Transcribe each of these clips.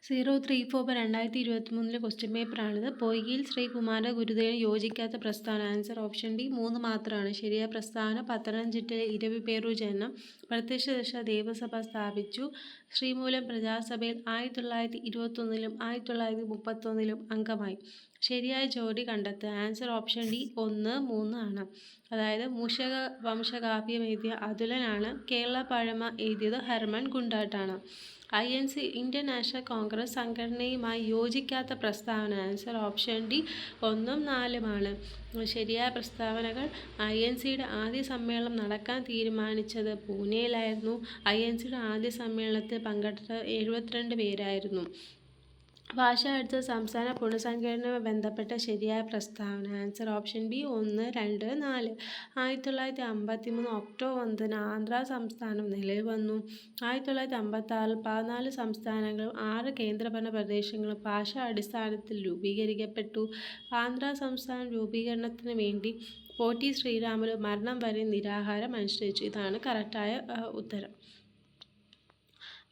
034 2023 question പേപ്പറാണിത്. പൊയ്കയിൽ ശ്രീകുമാര ഗുരുദേവന് യോജിക്കാത്ത പ്രസ്താവന. Answer option D 3 മാത്രമാണ്. ശരിയായ പ്രസ്താവന പത്തനംതിട്ടയിലെ ഇരവിപേരൂർ ജനനം. പ്രത്യക്ഷദർശ ദേവസഭ സ്ഥാപിച്ചു. ശ്രീമൂലം പ്രജാസഭയിൽ 1921 1931 അംഗമായി. ശരിയായ ജോഡി കണ്ടെത്തുക. ആൻസർ ഓപ്ഷൻ ഡി 1, 3 ആണ്. അതായത് മൂഷക വംശകാവ്യം എഴുതിയ അതുലനാണ്. കേരള പഴമ എഴുതിയത് ഹെർമൻ ഗുണ്ടാട്ടാണ്. INC ഇന്ത്യൻ നാഷണൽ കോൺഗ്രസ് സംഘടനയുമായി യോജിക്കാത്ത പ്രസ്താവന. ആൻസർ ഓപ്ഷൻ ഡി 1ഉം 4ഉമാണ്. ശരിയായ പ്രസ്താവനകൾ. INCയുടെ ആദ്യ സമ്മേളനം നടക്കാൻ തീരുമാനിച്ചത് പൂനെയിലായിരുന്നു. INCയുടെ ആദ്യ സമ്മേളനത്തിൽ പങ്കെടുത്ത 72 പേരായിരുന്നു. ഭാഷ അടുത്ത സംസ്ഥാന പുനഃസംഘടനയുമായി ബന്ധപ്പെട്ട ശരിയായ പ്രസ്താവന. Answer option B 1, 2, 4. 1953 October 1 Andhra സംസ്ഥാനം നിലവിൽ വന്നു. 1956 14 സംസ്ഥാനങ്ങളും 6 കേന്ദ്രഭരണ പ്രദേശങ്ങളും ഭാഷാ അടിസ്ഥാനത്തിൽ രൂപീകരിക്കപ്പെട്ടു. ആന്ധ്ര സംസ്ഥാനം രൂപീകരണത്തിന് വേണ്ടി പോറ്റി ശ്രീരാമുലു മരണം വരെ നിരാഹാരം അനുഷ്ഠിച്ചു. ഇതാണ് കറക്റ്റായ ഉത്തരം.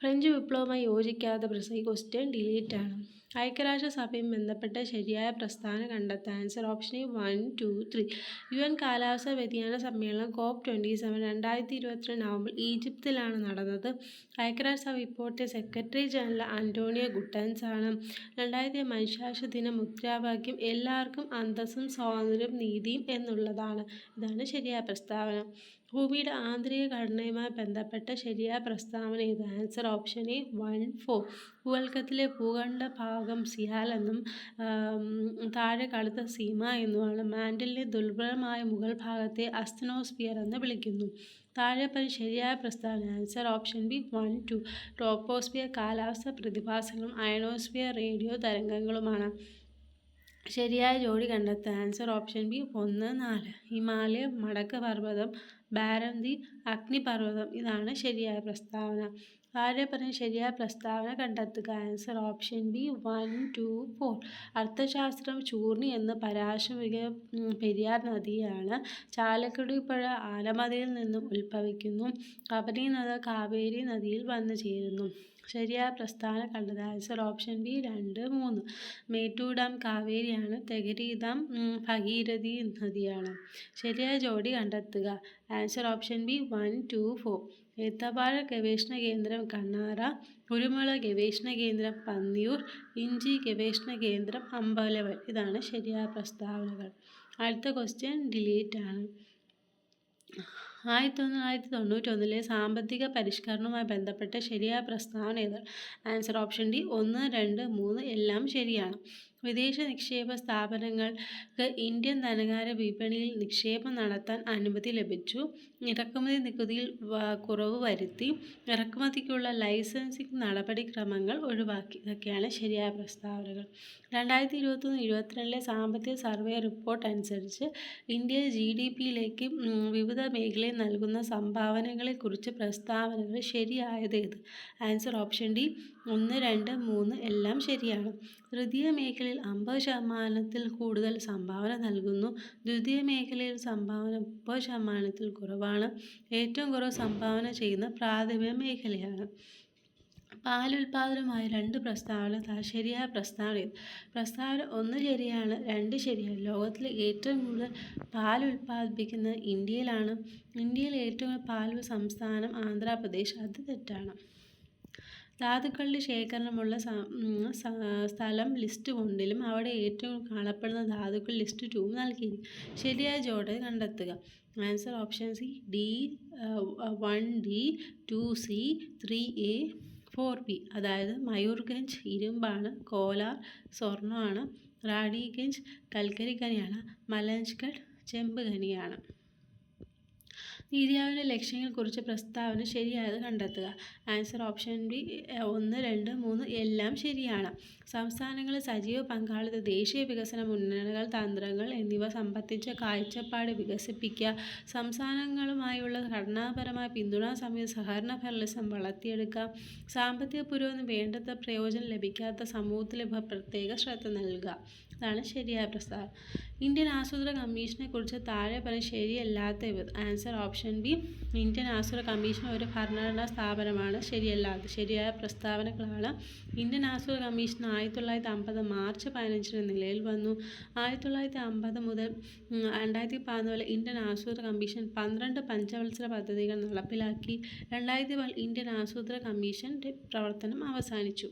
ഫ്രഞ്ച് വിപ്ലവവുമായി യോജിക്കാത്ത പ്രസംഗം. ക്വസ്റ്റ്യൻ ഡിലീറ്റ് ആണ്. ഐക്യരാഷ്ട്രസഭയും ബന്ധപ്പെട്ട ശരിയായ പ്രസ്താവന കണ്ടെത്താൻ. Answer option 1, 2, 3. UN കാലാവസ്ഥാ വ്യതിയാന സമ്മേളനം COP27 2022 നവംബർ ഈജിപ്തിലാണ് നടന്നത്. ഐക്യരാഷ്ട്രസഭ ഇപ്പോഴത്തെ സെക്രട്ടറി ജനറൽ അന്റോണിയോ ഗുട്ടൻസ് ആണ്. 2000 മനുഷ്യാവകാശ ദിന മുദ്രാവാക്യം എല്ലാവർക്കും അന്തസ്സും സ്വാതന്ത്ര്യവും നീതിയും എന്നുള്ളതാണ്. ഇതാണ് ശരിയായ പ്രസ്താവന. ഭൂമിയുടെ ആന്തരിക ഘടനയുമായി ബന്ധപ്പെട്ട ശരിയായ പ്രസ്താവന ഇത്. Answer option A 1, 4. ഭൂവൽക്കത്തിലെ ഭൂഖണ്ഡ ഭാഗം സിയാൽ എന്നും താഴെ കടുത്ത സീമ എന്നുമാണ്. മാന്റിലിന്റെ ദുർബലമായ മുകൾ ഭാഗത്തെ അസ്തനോസ്ഫിയർ എന്ന് വിളിക്കുന്നു. താഴെ പറഞ്ഞ ശരിയായ പ്രസ്താവന. Answer option B 1, 2. ട്രോപ്പോസ്ഫിയർ കാലാവസ്ഥ പ്രതിഭാസങ്ങളും അയണോസ്ഫിയർ റേഡിയോ തരംഗങ്ങളുമാണ്. ശരിയായ ജോഡി കണ്ടെത്തുക. Answer option B 1, 4. ഹിമാലയം, മടക്ക പർവ്വതം, ബാരന്തി, അഗ്നിപർവ്വതം. ഇതാണ് ശരിയായ പ്രസ്താവന. താഴെ പറഞ്ഞ ശരിയായ പ്രസ്താവന കണ്ടെത്തുക. Answer option B 1, 2, 4. Arthashastra. Churni എന്ന പരാശരിക പെരിയാർ നദിയാണ്. ചാലക്കുടി പുഴ ആലമതിയിൽ നിന്നും ഉത്ഭവിക്കുന്നു. കബനി നദി കാവേരി നദിയിൽ വന്നു ചേരുന്നു. ശരിയായ പ്രസ്താവന കണ്ടത്. Answer option B 2, 3. Mettur dam കാവേരിയാണ്. തെഗരി ഡാം ഭഗീരഥി നദിയാണ്. ശരിയായ ജോഡി കണ്ടെത്തുക. Answer option B 1, 2, 4. ഏത്തവാഴ ഗവേഷണ കേന്ദ്രം കണ്ണാറ, കുരുമുളക് ഗവേഷണ കേന്ദ്രം പന്നിയൂർ, ഇഞ്ചി ഗവേഷണ കേന്ദ്രം അമ്പലവൽ. ഇതാണ് ശരിയായ പ്രസ്താവനകൾ. അടുത്ത ക്വസ്റ്റ്യൻ ഡിലീറ്റ് ആണ്. 1991 സാമ്പത്തിക പരിഷ്കരണവുമായി ബന്ധപ്പെട്ട ശരിയായ പ്രസ്താവന ഏത്? ആൻസർ ഓപ്ഷൻ ഡി 1, 2, 3 എല്ലാം ശരിയാണ്. വിദേശ നിക്ഷേപ സ്ഥാപനങ്ങൾക്ക് ഇന്ത്യൻ ധനകാര്യ വിപണിയിൽ നിക്ഷേപം നടത്താൻ അനുമതി ലഭിച്ചു. ഇറക്കുമതി നികുതിയിൽ കുറവ് വരുത്തി. ഇറക്കുമതിക്കുള്ള ലൈസൻസിംഗ് നടപടിക്രമങ്ങൾ ഒഴിവാക്കി. ഇതൊക്കെയാണ് ശരിയായ പ്രസ്താവനകൾ. 2021-22 സാമ്പത്തിക സർവേ റിപ്പോർട്ട് അനുസരിച്ച് ഇന്ത്യ GDPയിലേക്ക് വിവിധ മേഖലയിൽ നൽകുന്ന സംഭാവനകളെക്കുറിച്ച് പ്രസ്താവനകൾ ശരിയായതേത്? ആൻസർ ഓപ്ഷൻ ഡി 1, 2, 3 എല്ലാം ശരിയാണ്. തൃതീയ മേഖലയിൽ 50% കൂടുതൽ സംഭാവന നൽകുന്നു. ദ്വിതീയ മേഖലയിൽ സംഭാവന 30% കുറവാണ്. ഏറ്റവും കുറവ് സംഭാവന ചെയ്യുന്ന പ്രാഥമിക മേഖലയാണ്. പാലുൽപാദനമായ 2 പ്രസ്താവന. ശരിയായ പ്രസ്താവന. പ്രസ്താവന 1 ശരിയാണ്, 2 ശരിയാണ്. ലോകത്തിലെ ഏറ്റവും കൂടുതൽ പാൽ ഉൽപ്പാദിപ്പിക്കുന്നത് ഇന്ത്യയിലാണ്. ഇന്ത്യയിൽ ഏറ്റവും കൂടുതൽ പാൽ സംസ്ഥാനം ആന്ധ്രാപ്രദേശ്. അത് തെറ്റാണ്. ധാതുക്കളുടെ ശേഖരണമുള്ള സ്ഥലം ലിസ്റ്റ് 1ലും അവിടെ ഏറ്റവും കാണപ്പെടുന്ന ധാതുക്കൾ ലിസ്റ്റ് 2 നൽകിയിരിക്കും. ശരിയായ ജോഡി കണ്ടെത്തുക. Answer option C D 1D, 2C, 3A, 4B. അതായത് മയൂർഗഞ്ച് ഇരുമ്പാണ്. കോലാർ സ്വർണ്ണമാണ്. റാണിഗഞ്ച് കൽക്കരി ഖനിയാണ്. മലഞ്ച്ഗഡ് ചെമ്പ് ഖനിയാണ്. നീതിയായോഗിന്റെ ലക്ഷ്യങ്ങളെക്കുറിച്ച് പ്രസ്താവന ശരിയായത് കണ്ടെത്തുക. ആൻസർ ഓപ്ഷൻ ബി 1, 2, 3 എല്ലാം ശരിയാണ്. സംസ്ഥാനങ്ങളിൽ സജീവ പങ്കാളിത്ത, ദേശീയ വികസന മുന്നണികൾ, തന്ത്രങ്ങൾ എന്നിവ സംബന്ധിച്ച കാഴ്ചപ്പാട് വികസിപ്പിക്കുക. സംസ്ഥാനങ്ങളുമായുള്ള ഘടനാപരമായ പിന്തുണാ സംവിധാനം സഹകരണ ഫെഡറലിസം വളർത്തിയെടുക്കുക. സാമ്പത്തിക പുരോഗതി വേണ്ടത്ര പ്രയോജനം ലഭിക്കാത്ത സമൂഹത്തിലെ പ്രത്യേക ശ്രദ്ധ നൽകുക. ഇതാണ് ശരിയായ പ്രസ്താവന. ഇന്ത്യൻ ആസൂത്രണ കമ്മീഷനെക്കുറിച്ച് താഴെ പറഞ്ഞ ശരിയല്ലാത്തവ. Answer option B. ഇന്ത്യൻ ആസൂത്രണ കമ്മീഷൻ ഒരു ഭരണഘടനാ സ്ഥാപനമാണ്. ശരിയല്ലാത്ത ശരിയായ പ്രസ്താവനകളാണ്. ഇന്ത്യൻ ആസൂത്രണ കമ്മീഷൻ 1950 മാർച്ച് 15 നിലയിൽ വന്നു. 1950 മുതൽ 2014 വരെ ഇന്ത്യൻ ആസൂത്രണ കമ്മീഷൻ 12 പഞ്ചവത്സര പദ്ധതികൾ നടപ്പിലാക്കി. 2014 ഇന്ത്യൻ ആസൂത്രണ കമ്മീഷന്റെ പ്രവർത്തനം അവസാനിച്ചു.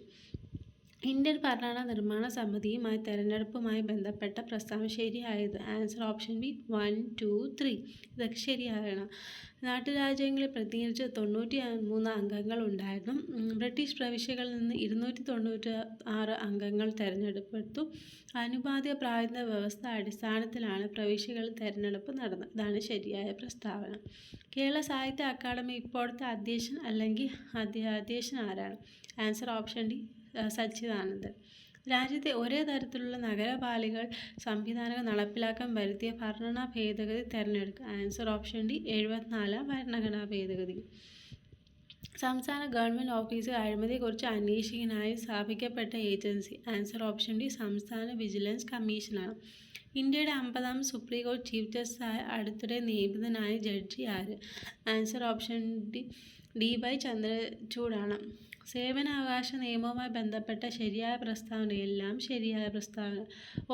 ഇന്ത്യൻ ഭരണഘടനാ നിർമ്മാണ സമിതിയുമായി തെരഞ്ഞെടുപ്പുമായി ബന്ധപ്പെട്ട പ്രസ്താവന ശരിയായത്. Answer option B 1, 2, 3. ഇതൊക്കെ ശരിയാണ്. നാട്ടുരാജ്യങ്ങളെ പ്രതിനിധീകരിച്ച് 93 അംഗങ്ങൾ ഉണ്ടായിരുന്നു. ബ്രിട്ടീഷ് പ്രവിശ്യകളിൽ നിന്ന് 296 അംഗങ്ങൾ തെരഞ്ഞെടുപ്പെട്ടു. അനുപാതിക പ്രാതിനിധ്യ വ്യവസ്ഥ അടിസ്ഥാനത്തിലാണ് പ്രവിശ്യകളിൽ തെരഞ്ഞെടുപ്പ് നടന്നത്. ഇതാണ് ശരിയായ പ്രസ്താവന. കേരള സാഹിത്യ അക്കാദമി ഇപ്പോഴത്തെ അധ്യക്ഷൻ അല്ലെങ്കിൽ അധ്യക്ഷൻ ആരാണ്? Answer option D Sachidanandan. രാജ്യത്തെ ഒരേ തരത്തിലുള്ള നഗരപാലികൾ സംവിധാനങ്ങൾ നടപ്പിലാക്കാൻ വരുത്തിയ ഭരണഘടനാ ഭേദഗതി തിരഞ്ഞെടുക്കുക. ആൻസർ ഓപ്ഷൻ ഡി 74 ഭരണഘടനാ ഭേദഗതി. സംസ്ഥാന ഗവൺമെൻറ് ഓഫീസുകൾ അഴിമതിയെക്കുറിച്ച് അന്വേഷിക്കാനായി സ്ഥാപിക്കപ്പെട്ട ഏജൻസി. ആൻസർ ഓപ്ഷൻ ഡി സംസ്ഥാന വിജിലൻസ് കമ്മീഷനാണ്. ഇന്ത്യയുടെ 50ാം സുപ്രീം കോടതി ചീഫ് ജസ്റ്റിസായ അടുത്തിടെ നിയമിതനായ ജഡ്ജി ആര്? ആൻസർ ഓപ്ഷൻ ഡി വൈ ചന്ദ്രചൂഡാണ്. സേവനാവകാശ നിയമവുമായി ബന്ധപ്പെട്ട ശരിയായ പ്രസ്താവന. എല്ലാം ശരിയായ പ്രസ്താവന.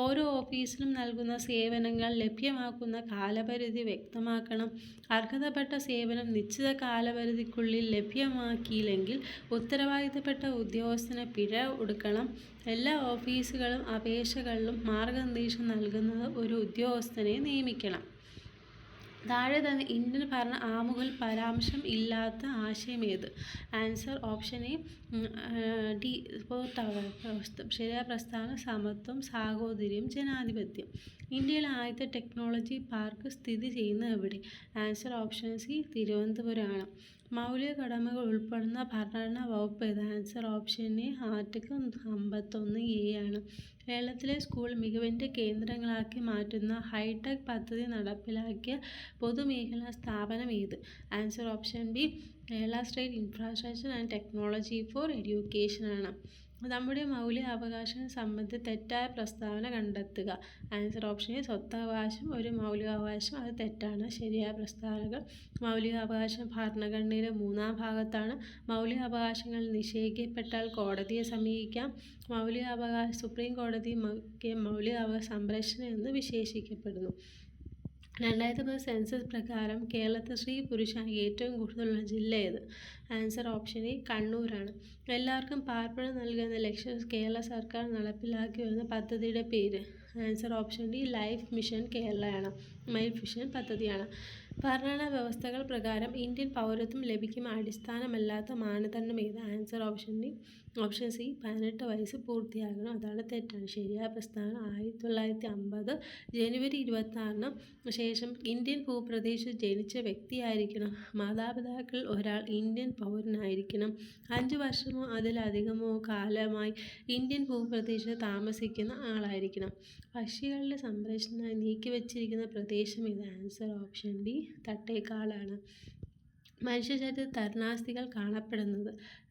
ഓരോ ഓഫീസിലും നൽകുന്ന സേവനങ്ങൾ ലഭ്യമാക്കുന്ന കാലപരിധി വ്യക്തമാക്കണം. അർഹതപ്പെട്ട സേവനം നിശ്ചിത കാലപരിധിക്കുള്ളിൽ ലഭ്യമാക്കിയില്ലെങ്കിൽ ഉത്തരവാദിത്തപ്പെട്ട ഉദ്യോഗസ്ഥന് പിഴ ഒടുക്കണം. എല്ലാ ഓഫീസുകളും അപേക്ഷകളിലും മാർഗനിർദ്ദേശം നൽകുന്നത് ഒരു ഉദ്യോഗസ്ഥനെ നിയമിക്കണം. താഴെ തന്നെ ഇന്ത്യൻ ഭരണ ആമുഖത്തിൽ പരാമർശം ഇല്ലാത്ത ആശയം ഏത്? Answer option A D. ശരിയായ പ്രസ്താവന സമത്വം, സാഹോദര്യം, ജനാധിപത്യം. ഇന്ത്യയിലെ ആദ്യത്തെ ടെക്നോളജി പാർക്ക് സ്ഥിതി ചെയ്യുന്നത് എവിടെ? ആൻസർ ഓപ്ഷൻ സി തിരുവനന്തപുരമാണ്. മൗലിക കടമകൾ ഉൾപ്പെടുന്ന ഭരണഘടനാ വകുപ്പ് ഏത്? Answer option A article 51A ആണ്. കേരളത്തിലെ സ്കൂൾ മികവിൻ്റെ കേന്ദ്രങ്ങളാക്കി മാറ്റുന്ന ഹൈടെക് പദ്ധതി നടപ്പിലാക്കിയ പൊതുമേഖലാ സ്ഥാപനം ഏത്? Answer option B Kerala state infrastructure and technology for education ആണ്. നമ്മുടെ മൗലിക അവകാശം സംബന്ധിച്ച് തെറ്റായ പ്രസ്താവന കണ്ടെത്തുക. ആൻസർ ഓപ്ഷൻ എ സ്വത്തവകാശം ഒരു മൗലികാവകാശം. അത് തെറ്റാണ്. ശരിയായ പ്രസ്താവനകൾ. മൗലികാവകാശം ഭരണഘടനയിലെ 3-ാം ഭാഗത്താണ്. മൗലികാവകാശങ്ങൾ നിഷേധിക്കപ്പെട്ടാൽ കോടതിയെ സമീപിക്കാം. മൗലികാവകാശം സുപ്രീം കോടതി മൗലികാവകാശ സംരക്ഷണം എന്ന് വിശേഷിക്കപ്പെടുന്നു. 2010 സെൻസസ് പ്രകാരം കേരളത്തിൽ സ്ത്രീ പുരുഷൻ ഏറ്റവും കൂടുതലുള്ള ജില്ല ഏത്? ആൻസർ ഓപ്ഷൻ എ കണ്ണൂരാണ്. എല്ലാവർക്കും പാർപ്പിടം നൽകുന്ന ലക്ഷ്യം കേരള സർക്കാർ നടപ്പിലാക്കി വരുന്ന പദ്ധതിയുടെ പേര്? Answer option D life mission കേരളയാണ്. ലൈഫ് മിഷൻ പദ്ധതിയാണ്. ഭരണഘടനാ വ്യവസ്ഥകൾ പ്രകാരം ഇന്ത്യൻ പൗരത്വം ലഭിക്കുന്ന അടിസ്ഥാനമല്ലാത്ത മാനദണ്ഡം ഏത്? ആൻസർ ഓപ്ഷൻ സി 18 വയസ്സ് പൂർത്തിയാകണം. അതാണ് തെറ്റാണ്. ശരിയായ പ്രസ്താവന 1950 ജനുവരി 26-ന് ശേഷം ഇന്ത്യൻ ഭൂപ്രദേശത്ത് ജനിച്ച വ്യക്തിയായിരിക്കണം. മാതാപിതാക്കൾ ഒരാൾ ഇന്ത്യൻ പൗരനായിരിക്കണം. 5 വർഷമോ അതിലധികമോ കാലമായി ഇന്ത്യൻ ഭൂപ്രദേശത്ത് താമസിക്കുന്ന ആളായിരിക്കണം. പക്ഷികളുടെ സംരക്ഷണത്തിനായി നീക്കിവച്ചിരിക്കുന്ന പ്രദേശം ഏത്? ആൻസർ ഓപ്ഷൻ ഡി തട്ടേക്കാടാണ്. മനുഷ്യ ശരീരത്തിൽ തരുണാസ്ഥികൾ കാണപ്പെടുന്നത്?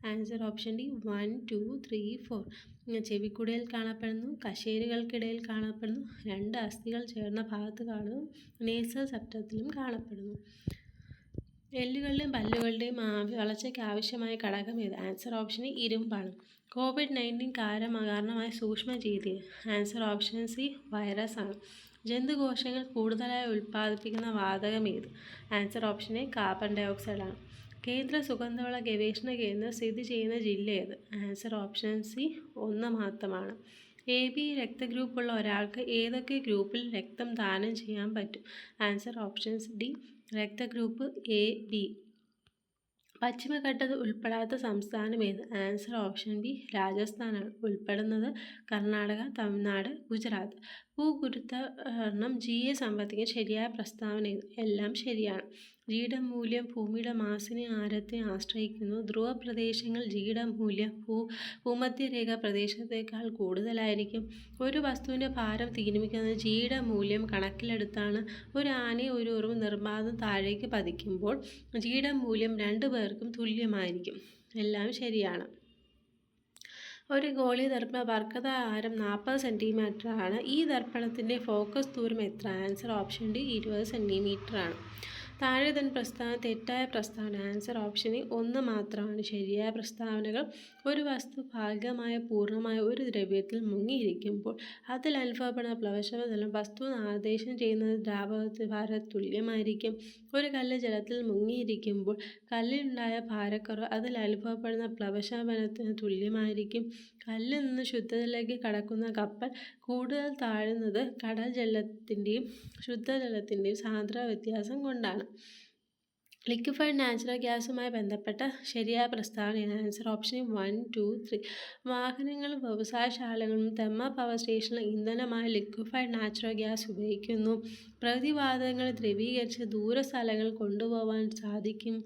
Answer option D 1, 2, 3, 4. ചെവിക്കുടയിൽ കാണപ്പെടുന്നു. കശേരുകൾക്കിടയിൽ കാണപ്പെടുന്നു. 2 അസ്ഥികൾ ചേർന്ന ഭാഗത്ത് കാണുന്നു. നേസൽ സെപ്റ്റത്തിലും കാണപ്പെടുന്നു. എല്ലുകളുടെയും പല്ലുകളുടെയും വളർച്ചയ്ക്ക് ആവശ്യമായ ഘടകം ഏത്? Answer option A ഇരുമ്പാണ്. COVID-19 കാരണമായ സൂക്ഷ്മജീവി? ആൻസർ ഓപ്ഷൻ സി വൈറസ് ആണ്. ജന്തുകോശങ്ങൾ കൂടുതലായി ഉൽപ്പാദിപ്പിക്കുന്ന വാതകം ഏത്? Answer option A carbon dioxide ആണ്. കേന്ദ്ര സുഗന്ധവിള ഗവേഷണ കേന്ദ്രം സ്ഥിതി ചെയ്യുന്ന ജില്ല ഏത്? ആൻസർ ഓപ്ഷൻ സി 1 മാത്രമാണ്. AB രക്തഗ്രൂപ്പുള്ള ഒരാൾക്ക് ഏതൊക്കെ ഗ്രൂപ്പിൽ രക്തം ദാനം ചെയ്യാൻ പറ്റും? ആൻസർ ഓപ്ഷൻ ഡി രക്തഗ്രൂപ്പ് AB. പശ്ചിമഘട്ടത്തിൽ ഉൾപ്പെടാത്ത സംസ്ഥാനം ഏത്? ആൻസർ ഓപ്ഷൻ ബി രാജസ്ഥാനാണ്. ഉൾപ്പെടുന്നത് കർണാടക, തമിഴ്നാട്, ഗുജറാത്ത്. ഭൂഗുരുത്വാകർഷണം Gയെ സംബന്ധിക്കുന്ന ശരിയായ പ്രസ്താവന ഏത്? എല്ലാം ശരിയാണ്. Gയുടെ മൂല്യം ഭൂമിയുടെ മാസിനെ ആരത്തെ ആശ്രയിക്കുന്നു. ധ്രുവ പ്രദേശങ്ങൾ Gയുടെ മൂല്യം ഭൂമധ്യരേഖ പ്രദേശത്തേക്കാൾ കൂടുതലായിരിക്കും. ഒരു വസ്തുവിൻ്റെ ഭാരം തീരുമാനിക്കുന്നത് Gയുടെ മൂല്യം കണക്കിലെടുത്താണ്. ഒരു ആനയെ ഒരു ഉറുമ്പ് നിർബാധം താഴേക്ക് പതിക്കുമ്പോൾ Gയുടെ മൂല്യം 2 പേർക്കും തുല്യമായിരിക്കും. എല്ലാം ശരിയാണ്. ഒരു ഗോളി ദർപ്പണ വർക്കത ആരം 40 സെൻറ്റിമീറ്റർ ആണ്. ഈ ദർപ്പണത്തിൻ്റെ ഫോക്കസ് ദൂരം എത്ര? ആൻസർ ഓപ്ഷൻ ഡി 20 സെൻറ്റിമീറ്റർ ആണ്. താഴെ തന്നെ പ്രസ്താവന തെറ്റായ പ്രസ്താവന. ആൻസർ ഓപ്ഷൻ എ 1 മാത്രമാണ്. ശരിയായ പ്രസ്താവനകൾ: ഒരു വസ്തു ഭാഗികമായ പൂർണ്ണമായ ഒരു ദ്രവ്യത്തിൽ മുങ്ങിയിരിക്കുമ്പോൾ അതിൽ അനുഭവപ്പെടുന്ന പ്ലവശബലം വസ്തു ആദേശം ചെയ്യുന്നത് ദ്രാവകഭാര തുല്യമായിരിക്കും. ഒരു കല്ല് ജലത്തിൽ മുങ്ങിയിരിക്കുമ്പോൾ കല്ലിനുണ്ടായ ഭാരക്കുറവ് അതിൽ അനുഭവപ്പെടുന്ന പ്ലവശബലത്തിന് തുല്യമായിരിക്കും. കല്ലിൽ നിന്ന് ശുദ്ധജലത്തിലേക്ക് കടക്കുന്ന കപ്പൽ കൂടുതൽ താഴുന്നത് കടൽ ജലത്തിൻ്റെയും ശുദ്ധജലത്തിൻ്റെയും സാന്ദ്രത വ്യത്യാസം കൊണ്ടാണ്. ലിക്വിഫൈഡ് നാച്ചുറൽ ഗ്യാസുമായി ബന്ധപ്പെട്ട ശരിയായ പ്രസ്താവനയാണ്. Answer option 1, 2, 3. വാഹനങ്ങളും വ്യവസായശാലകളും തെർമൽ പവർ സ്റ്റേഷനിലും ഇന്ധനമായി ലിക്വിഫൈഡ് നാച്ചുറൽ ഗ്യാസ് ഉപയോഗിക്കുന്നു. പ്രകൃതിവാതകങ്ങൾ ദ്രവീകരിച്ച് ദൂരസ്ഥലങ്ങളിൽ കൊണ്ടുപോകാൻ സാധിക്കും.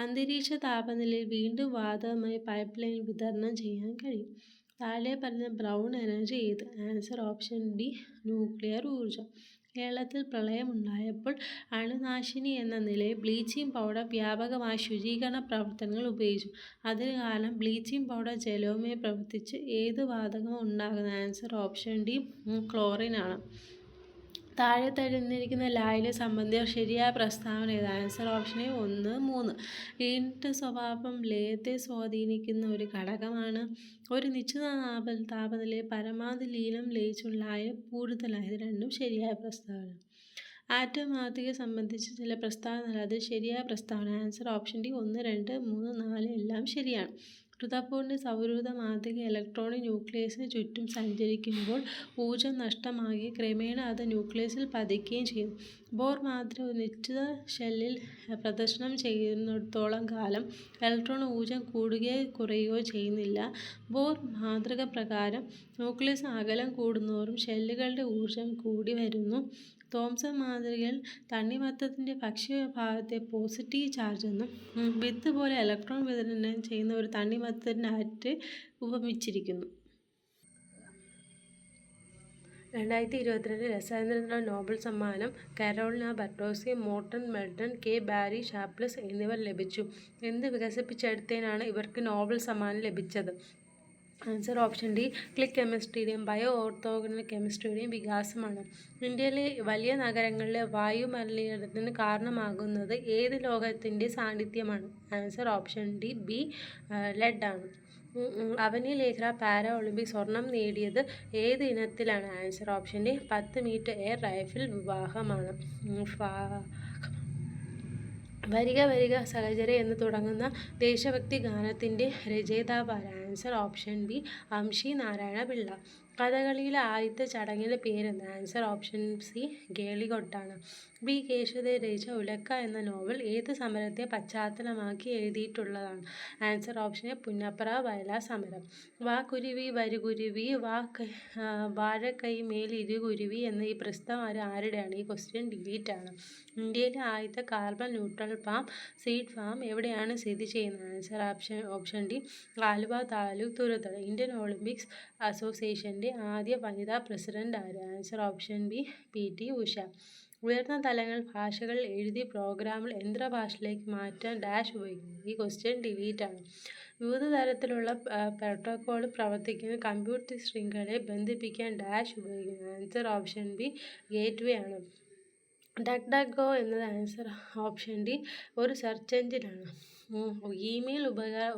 അന്തരീക്ഷ താപനിലയിൽ വീണ്ടും വാതകമായി പൈപ്പ് ലൈൻ വിതരണം ചെയ്യാൻ കഴിയും. താഴെ പറഞ്ഞ ബ്രൗൺ എനർജി ഏത്? ആൻസർ ഓപ്ഷൻ ബി ന്യൂക്ലിയർ ഊർജം. കേരളത്തിൽ പ്രളയമുണ്ടായപ്പോൾ അണുനാശിനി എന്ന നിലയിൽ ബ്ലീച്ചിങ് പൗഡർ വ്യാപകമായി ശുചീകരണ പ്രവർത്തനങ്ങൾ ഉപയോഗിച്ചു. അതിന് കാരണം ബ്ലീച്ചിങ് പൗഡർ ജലവുമായി പ്രവർത്തിച്ച് ഏത് വാതകവും ഉണ്ടാകുന്നത്? ആൻസർ ഓപ്ഷൻ ഡി ക്ലോറിൻ ആണ്. താഴെ തരുന്നിരിക്കുന്ന ലായനി സംബന്ധിച്ച ശരിയായ പ്രസ്താവന ഏത്? Answer option A 1, 3. ഈർട്ട സ്വഭാവം ലയത്തെ സ്വാധീനിക്കുന്ന ഒരു ഘടകമാണ്. ഒരു നിശ്ചിത താപനിലയിൽ പരമാവധി ലീനം ലയിച്ചുള്ള ലായനി കൂടുതലായത്. രണ്ടും ശരിയായ പ്രസ്താവന. ആറ്റം മാതൃകയെ സംബന്ധിച്ച് ചില പ്രസ്താവന അത് ശരിയായ പ്രസ്താവന. ആൻസർ ഓപ്ഷൻ ഡി 1, 2, 3, 4 എല്ലാം ശരിയാണ്. റുദർഫോർഡിൻ്റെ സൗരയൂഥ മാതൃക ഇലക്ട്രോണിക് ന്യൂക്ലിയസിന് ചുറ്റും സഞ്ചരിക്കുമ്പോൾ ഊർജം നഷ്ടമാകുകയും ക്രമേണ അത് ന്യൂക്ലിയസിൽ പതിക്കുകയും ചെയ്യുന്നു. ബോർ മാതൃക ഒരു നിശ്ചിത ഷെല്ലിൽ പ്രദർശനം ചെയ്യുന്നിടത്തോളം കാലം ഇലക്ട്രോൺ ഊർജം കൂടുകയോ കുറയുകയോ ചെയ്യുന്നില്ല. ബോർ മാതൃക പ്രകാരം ന്യൂക്ലിയസ് അകലം കൂടുന്തോറും ഷെല്ലുകളുടെ ഊർജം കൂടി വരുന്നു. തോംസൺ മാതൃകയിൽ തണ്ണിമത്തത്തിൻ്റെ ഭക്ഷ്യഭാഗത്തെ പോസിറ്റീവ് ചാർജ് എന്നും വിത്ത് പോലെ ഇലക്ട്രോൺ വിതരണം ചെയ്യുന്ന ഒരു തണ്ണിമത്തത്തിൻ്റെ ആറ്റ് ഉപമിച്ചിരിക്കുന്നു. 2022 രസായനത്തിനുള്ള നോബൽ സമ്മാനം Carolina Bertozzi, Morten Meldal, K Barry Sharpless എന്നിവർ ലഭിച്ചു. എന്ത് വികസിപ്പിച്ചെടുത്തതിനാണ് ഇവർക്ക് നോബൽ സമ്മാനം ലഭിച്ചത്? ആൻസർ ഓപ്ഷൻ ഡി ക്ലിക്ക് കെമിസ്ട്രിയുടെയും ബയോ ഓർത്തോഗണൽ കെമിസ്ട്രിയുടെയും വികാസമാണ്. ഇന്ത്യയിലെ വലിയ നഗരങ്ങളിലെ വായു മലിനീകരണത്തിന് കാരണമാകുന്നത് ഏത് ലോഹത്തിൻ്റെ സാന്നിധ്യമാണ്? Answer option D B lead ആണ്. അവനി ലേഖ പാരാ ഒളിമ്പിക് സ്വർണം നേടിയത് ഏത് ഇനത്തിലാണ്? Answer option D 10 metre air rifle വിഭാഗമാണ്. വരിക വരിക സഹചരെ എന്ന് തുടങ്ങുന്ന ദേശഭക്തി ഗാനത്തിൻ്റെ രചയിതാവാണ്? Answer option B Amshi Narayana Pillai. കഥകളിയിലെ ആദ്യത്തെ ചടങ്ങിൻ്റെ പേരെന്ത്? ആൻസർ ഓപ്ഷൻ സി ഗേളികൊട്ടാണ്. ബി കേശവദേവ് രചിച്ച ഉലക്ക എന്ന നോവൽ ഏത് സമരത്തെ പശ്ചാത്തലമാക്കി എഴുതിയിട്ടുള്ളതാണ്? Answer option A Punnapra Vayalar സമരം. വാക്കുരുവി വരുകുരുവി വാഴക്കൈ മേൽ ഇരുകുരുവി എന്ന ഈ പ്രസ്താവന ആരുടെയാണ്? ഈ ക്വസ്റ്റ്യൻ ഡിലീറ്റ് ആണ്. ഇന്ത്യയിലെ ആദ്യത്തെ carbon neutral palm seed farm എവിടെയാണ് സ്ഥിതി ചെയ്യുന്നത്? Answer option D Aluva taluk തുരുത്തട. ഇന്ത്യൻ ഒളിമ്പിക്സ് അസോസിയേഷൻ്റെ ആദ്യ വനിതാ പ്രസിഡന്റ് ആര്? Answer option B PT Usha. ഉയർന്ന തലങ്ങൾ ഭാഷകൾ എഴുതി പ്രോഗ്രാമിൽ യന്ത്രഭാഷയിലേക്ക് മാറ്റാൻ ഡാഷ് ഉപയോഗിക്കുന്നു. ഈ ക്വസ്റ്റ്യൻ ഡിലീറ്റ് ആണ്. വിവിധ തരത്തിലുള്ള പ്രോട്ടോക്കോൾ പ്രവർത്തിക്കുന്ന കമ്പ്യൂട്ടർ ശൃംഖലയെ ബന്ധിപ്പിക്കാൻ ഡാഷ് ഉപയോഗിക്കുന്നു. ആൻസർ ഓപ്ഷൻ ബി ഗേറ്റ്വേ ആണ്. ഡക്ക് ഡക്ക് ഗോ എന്നത് ആൻസർ ഓപ്ഷൻ ഡി ഒരു സെർച്ച് എഞ്ചിനാണ്. ഇമെയിൽ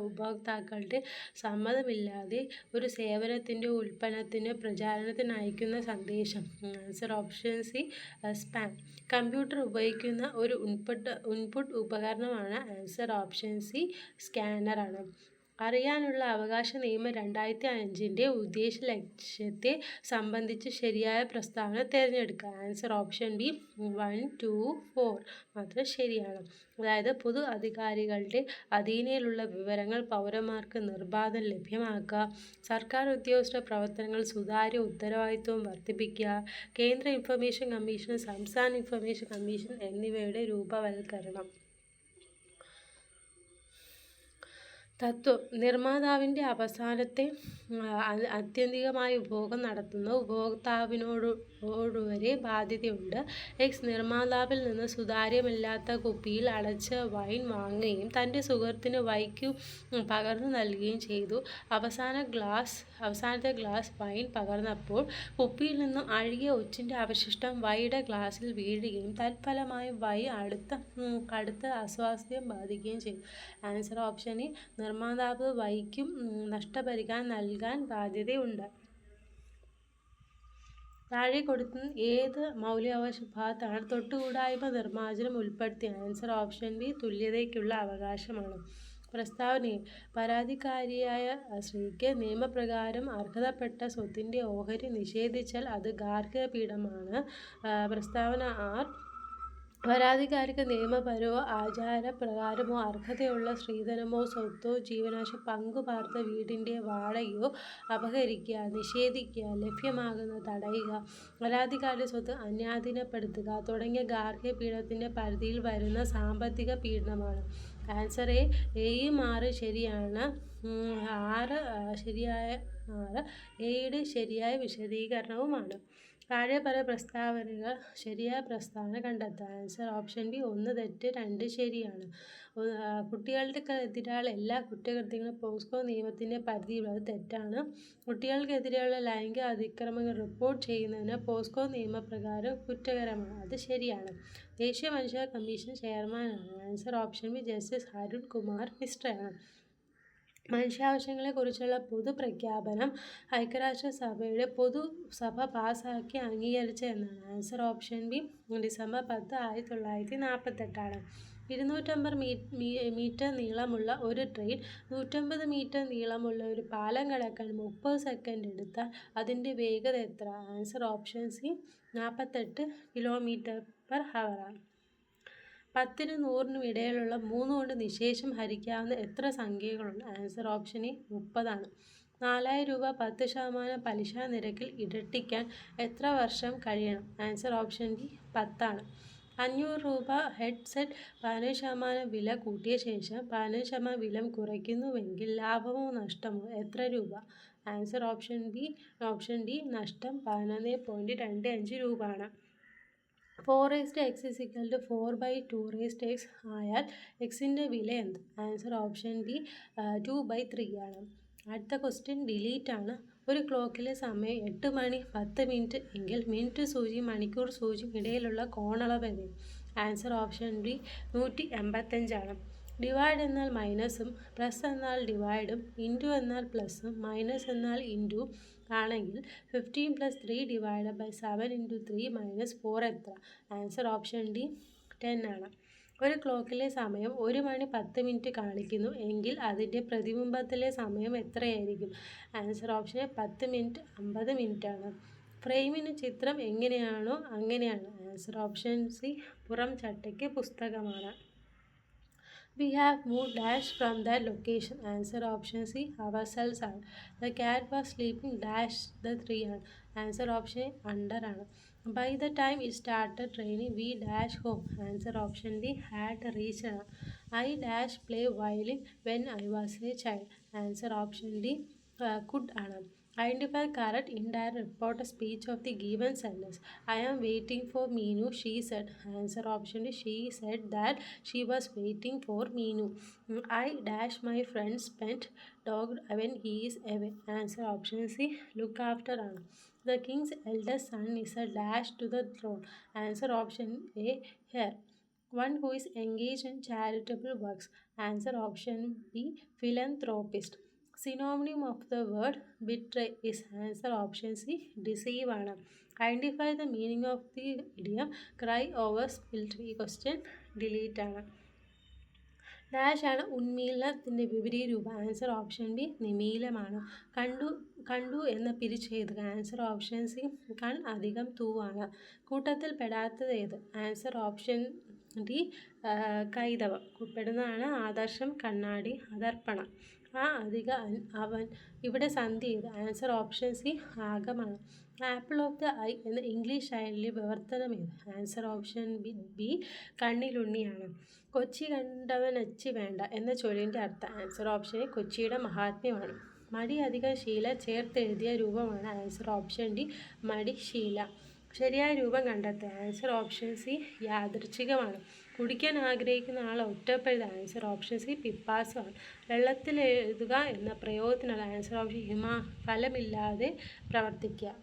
ഉപഭോക്താക്കളുടെ സമ്മതമില്ലാതെ ഒരു സേവനത്തിൻ്റെ ഉൽപ്പന്നത്തിൻ്റെ പ്രചാരണത്തിന് അയക്കുന്ന സന്ദേശം? Answer option C spam. Computer ഉപയോഗിക്കുന്ന ഒരു ഇൻപുട്ട് ഉപകരണമാണ്? ആൻസർ ഓപ്ഷൻ സി സ്കാനറാണ്. അറിയാനുള്ള അവകാശ നിയമം 2005 ഉദ്ദേശ ലക്ഷ്യത്തെ സംബന്ധിച്ച് ശരിയായ പ്രസ്താവന തിരഞ്ഞെടുക്കുക. ആൻസർ ഓപ്ഷൻ ബി 1, 2, 4 മാത്രം ശരിയാണ്. അതായത് പൊതു അധികാരികളുടെ അധീനയിലുള്ള വിവരങ്ങൾ പൗരന്മാർക്ക് നിർബാധം ലഭ്യമാക്കുക, സർക്കാർ ഉദ്യോഗസ്ഥരുടെ പ്രവർത്തനങ്ങൾ സുതാര്യ ഉത്തരവാദിത്വവും വർദ്ധിപ്പിക്കുക, കേന്ദ്ര ഇൻഫർമേഷൻ കമ്മീഷൻ, സംസ്ഥാന ഇൻഫർമേഷൻ കമ്മീഷൻ എന്നിവയുടെ രൂപവൽക്കരണം. തത്വം: നിർമ്മാതാവിൻ്റെ അവസാനത്തെ ആത്യന്തികമായ ഉപഭോഗം നടത്തുന്ന ഉപഭോക്താവിനോടുവരെ ബാധ്യതയുണ്ട്. എക്സ് നിർമ്മാതാവിൽ നിന്ന് സുതാര്യമല്ലാത്ത കുപ്പിയിൽ അടച്ച വൈൻ വാങ്ങുകയും തൻ്റെ സുഹൃത്തിന് വൈക്കു പകർന്നു നൽകുകയും ചെയ്തു. അവസാനത്തെ ഗ്ലാസ് വൈൻ പകർന്നപ്പോൾ കുപ്പിയിൽ നിന്നും അഴുകിയ ഒച്ചിൻ്റെ അവശിഷ്ടം വൈയുടെ ഗ്ലാസിൽ വീഴുകയും തത്ഫലമായി വൈ കടുത്ത അസ്വാസ്ഥ്യം ബാധിക്കുകയും ചെയ്തു. Answer option A. നിർമ്മാതാവ് വൈക്കും നഷ്ടപരിഹാരം നൽകാൻ ബാധ്യതയുണ്ട്. താഴെ കൊടുക്കുന്ന ഏത് മൗലികാവകാശ വിഭാഗത്താണ് തൊട്ടുകൂടായ്മ നിർമ്മാർജ്ജനം ഉൾപ്പെടുത്തിയത്? Answer option B. തുല്യതയ്ക്കുള്ള അവകാശമാണ്. പ്രസ്താവന എ. പരാതിക്കാരിയായ സ്ത്രീക്ക് നിയമപ്രകാരം അർഹതപ്പെട്ട സ്വത്തിൻ്റെ ഓഹരി നിഷേധിച്ചാൽ അത് ഗാർഹിക പീഡനമാണ്. പ്രസ്താവന ആർ. പരാതിക്കാരിക്ക് നിയമപരമോ ആചാരപ്രകാരമോ അർഹതയുള്ള സ്ത്രീധനമോ സ്വത്തോ ജീവനാംശം പങ്കുപാർത്ത വീടിൻ്റെ വാടകയോ അപഹരിക്കുക, നിഷേധിക്കുക, ലഭ്യമാകുന്നത് തടയുക, പരാതിക്കാരിയുടെ സ്വത്ത് അന്യാധീനപ്പെടുത്തുക തുടങ്ങിയ ഗാർഹിക പീഡനത്തിൻ്റെ പരിധിയിൽ വരുന്ന സാമ്പത്തിക പീഡനമാണ്. Answer A. എയും 6 ശരിയാണ്. എയുടെ ശരിയായ വിശദീകരണവുമാണ്. താഴെ പറയുന്ന പ്രസ്താവനകൾ ശരിയായ പ്രസ്താവന കണ്ടെത്തുക. Answer option B. 1 തെറ്റ്, 2 ശരിയാണ്. കുട്ടികൾക്കെതിരെയുള്ള എല്ലാ കുറ്റകൃത്യങ്ങളും പോക്സോ നിയമത്തിൻ്റെ പരിധിയിലുള്ളത് തെറ്റാണ്. കുട്ടികൾക്കെതിരെയുള്ള ലൈംഗിക അതിക്രമങ്ങൾ റിപ്പോർട്ട് ചെയ്യുന്നതിന് പോക്സോ നിയമപ്രകാരം കുറ്റകരമാണ്. അത് ശരിയാണ്. ദേശീയ മനുഷ്യാവകാശ കമ്മീഷൻ ചെയർമാനാണ്. Answer option B. Justice Arun Kumar മിശ്രയാണ്. മനുഷ്യാവകാശങ്ങളെക്കുറിച്ചുള്ള പൊതുപ്രഖ്യാപനം ഐക്യരാഷ്ട്രസഭയുടെ പൊതുസഭ പാസാക്കി അംഗീകരിച്ച എന്നാണ്? Answer option B. December 10, 1948. 250 metre നീളമുള്ള ഒരു ട്രെയിൻ 150 മീറ്റർ നീളമുള്ള ഒരു പാലം കടക്കാൻ 30 സെക്കൻഡ് എടുത്താൽ അതിൻ്റെ വേഗത എത്ര? Answer option C. 48 km/h. 10നും 100നും ഇടയിലുള്ള 3 കൊണ്ട് നിശേഷം ഹരിക്കാവുന്ന എത്ര സംഖ്യകളുണ്ട്? Answer option A. 30 ആണ്. 4000 രൂപ 10% പലിശ നിരക്കിൽ ഇരട്ടിക്കാൻ എത്ര വർഷം കഴിയണം? Answer option B. 10 ആണ്. 500 രൂപ ഹെഡ്സെറ്റ് 15% വില കൂട്ടിയ ശേഷം 15% വില കുറയ്ക്കുന്നുവെങ്കിൽ ലാഭമോ നഷ്ടമോ എത്ര രൂപ? Answer option D. നഷ്ടം 11.25 രൂപ ആണ്. 4x = 4/2x ആയാൽ എക്സിൻ്റെ വില എന്ത്? Answer option B. 2/3 ആണ്. അടുത്ത ക്വസ്റ്റ്യൻ ഡിലീറ്റ് ആണ്. ഒരു ക്ലോക്കിലെ സമയം 8 മണി 10 മിനിറ്റ് എങ്കിൽ മിനിറ്റ് സൂചിയും മണിക്കൂർ സൂചിയും ഇടയിലുള്ള കോണളവ് ഏത്? Answer option B. 185 ആണ്. ഡിവൈഡ് എന്നാൽ മൈനസും പ്ലസ് എന്നാൽ ഡിവൈഡും ഇൻറ്റു എന്നാൽ പ്ലസും മൈനസ് എന്നാൽ ഇൻറ്റു ആണെങ്കിൽ 15 + 3 / 7 × 3 - 4 എത്ര? Answer option D. 10 ആണ്. ഒരു ക്ലോക്കിലെ സമയം 1 മണി 10 മിനിറ്റ് കാണിക്കുന്നു എങ്കിൽ അതിൻ്റെ പ്രതിബിംബത്തിലെ സമയം എത്രയായിരിക്കും? Answer option A. 10 minute 50 minute ആണ്. ഫ്രെയിമിന് ചിത്രം എങ്ങനെയാണോ അങ്ങനെയാണ്? Answer option C. പുറം ചട്ടയ്ക്ക് പുസ്തകമാണ്. We have moved dash from that location. Answer option C. Ourselves ആണ്. The cat was sleeping dash the tree ആണ്. Answer option A. under ആണ്. By the time it started raining, we dash home. Answer option D. had reached ആണ്. I dash play violin when I was a child. Answer option D. could ആണ്. Identify correct indirect report speech of the given sentence. I am waiting for Meenu, she said. Answer option D. She said that she was waiting for Meenu. I dash my friend's pet dog when he is away. Answer option C. look after ആണ്. The king's eldest son is a dash to the throne. Answer option A. heir. One who is engaged in charitable works. Answer option B. philanthropist. Synonym of the word betray is answer option C. deceive ആണ്. Identify the meaning of the idiom cry over spilled tea. Question delete ആണ്. Dash ആണ് ഉന്മീലനത്തിൻ്റെ വിപരീത രൂപം. Answer option B. നിമീലമാണ്. കണ്ടു എന്ന പിരിച്ചെഴുതുക. Answer option C. കൺ + തൂവാണ്. കൂട്ടത്തിൽ പെടാത്തത് ഏത്? Answer option D. കൈതവം. പെടുന്നതാണ് ആദർശം, കണ്ണാടി, അതർപ്പണം. ആ അധിക അവൻ ഇവിടെ സന്ധി ചെയ്തു. ആൻസർ ഓപ്ഷൻ സി ആഗമാണ്. ആപ്പിൾ ഓഫ് ദ ഐ എന്ന ഇംഗ്ലീഷ് ശൈലിയിൽ വിവർത്തനം ചെയ്തു. ആൻസർ ഓപ്ഷൻ ബി കണ്ണിലുണ്ണിയാണ്. കൊച്ചി കണ്ടവനച്ചി വേണ്ട എന്ന ചൊല്ലിൻ്റെ അർത്ഥം. ആൻസർ ഓപ്ഷൻ എ കൊച്ചിയുടെ മഹാത്മ്യമാണ്. മടി അധികം ശീല ചേർത്തെഴുതിയ രൂപമാണ്. ആൻസർ ഓപ്ഷൻ ഡി മടി ശീല. ശരിയായ രൂപം കണ്ടെത്തുക. ആൻസർ ഓപ്ഷൻ സി യാദൃച്ഛികമാണ്. കുടിക്കാൻ ആഗ്രഹിക്കുന്ന ആളെ ഒറ്റപ്പെടുത്തുക. ആൻസർ ഓപ്ഷൻ സി പിപ്പാസമാണ്. വെള്ളത്തിൽ എഴുതുക എന്ന പ്രയോഗത്തിനുള്ള. ആൻസർ ഓപ്ഷൻ ഫലമില്ലാതെ പ്രവർത്തിക്കുക.